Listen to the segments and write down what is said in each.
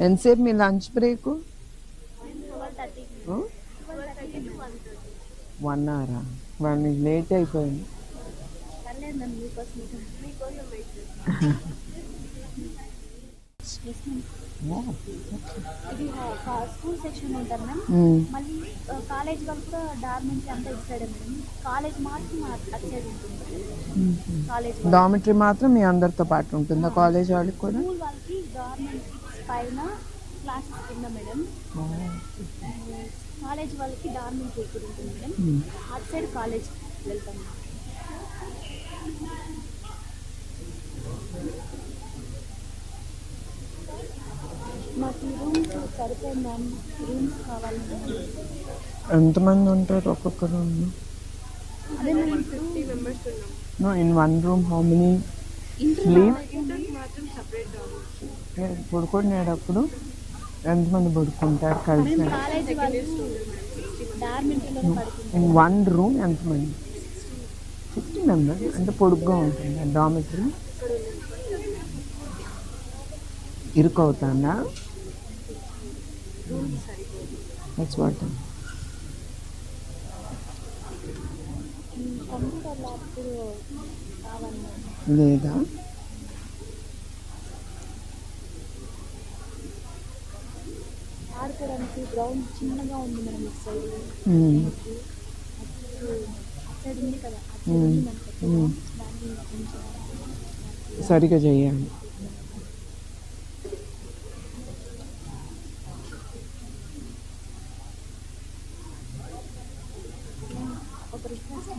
ఎంతసేపు మీ lunch break? 1 అవరా? వాళ్ళు లేట్ అయిపోయింది. ఇది స్కూల్ సెక్షన్ ఉంటారు మ్యామ్. మళ్ళీ కాలేజ్ వాళ్ళు కూడా డార్మెంటరీ అంతా ఇటు సైడ్ మేడం. కాలేజ్ మాత్రం అటు సైడ్ ఉంటుంది. కాలేజ్ డామిటరీ మాత్రం మీ అందరితో పాటు ఉంటుందా కాలేజ్ వాళ్ళకి కూడా? స్కూల్ వాళ్ళకి డార్మెంటరీ పైన క్లాసెస్ కింద మేడం. కాలేజ్ వాళ్ళకి డార్మెంటరీ ఇక్కడ ఉంటుంది మేడం. అటు సైడ్ కాలేజ్ వెళ్తాం. నాకు ఈ రూమ్స్ సరిపోయింది మ్యామ్. రూమ్స్ కావాలి. ఎంతమంది ఉంటారు ఒక్కొక్క రూమ్? అదే మేము 50 మెంబర్స్ ఉన్నాం. No, in one room how many sleep? పడుకునేటప్పుడు ఎంతమంది పడుకుంటారు కలిసి? కాలేజ్ వాళ్ళు డార్మెంటరీలో పడుకుంటారు. ఇన్ వన్ రూమ్ ఎంతమంది? 50 మెంబర్స్. అంటే పొడుగ్గా ఉంటుంది డామిటరీ. ఇరుకవుతుందా? That's what. కంప్యూటర్ ల్యాబ్ కావాలి లేదా? ఆడుకోవడానికి గ్రౌండ్ చిన్నగా ఉంది మనం ఇటు సైడ్. సైడ్ ఉంది కదా, దాన్ని కొంచెం సరిగా చేయాలి. ఒక రిక్వెస్ట్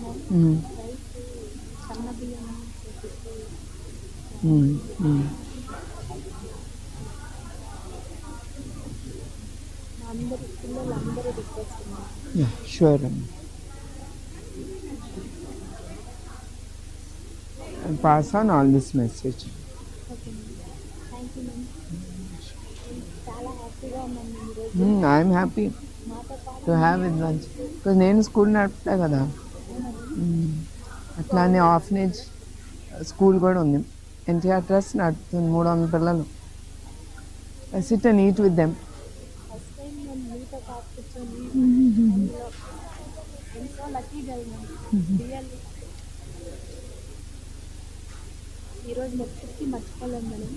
రైస్ సన్న బియ్యం చేపిస్తే అందరు పిల్లలు అందరూ రిక్వెస్ట్ ఉన్నారు. షూర్ అండి. Pass on all this message. Okay ma'am. Thank you ma'am. చాలా హ్యాపీగా ఉన్నాను ఈరోజు. ఐఎమ్ హ్యాపీ మాతో పాటు to have with lunch. Because నేను స్కూల్ నడుపుతా కదా, అట్లానే ఆఫ్నేజ్ స్కూల్ కూడా ఉంది. ఎన్టీఆర్ ట్రస్ట్ నడుపుతుంది. 300 పిల్లలు. I SIT and eat with them. First time నేను మీతో పాటు కూర్చొని ఎంతో లక్కీ గర్ల్ మ్యామ్. రియల్లీ ఈరోజు ఎప్పటికీ మర్చిపోలేము మేడం.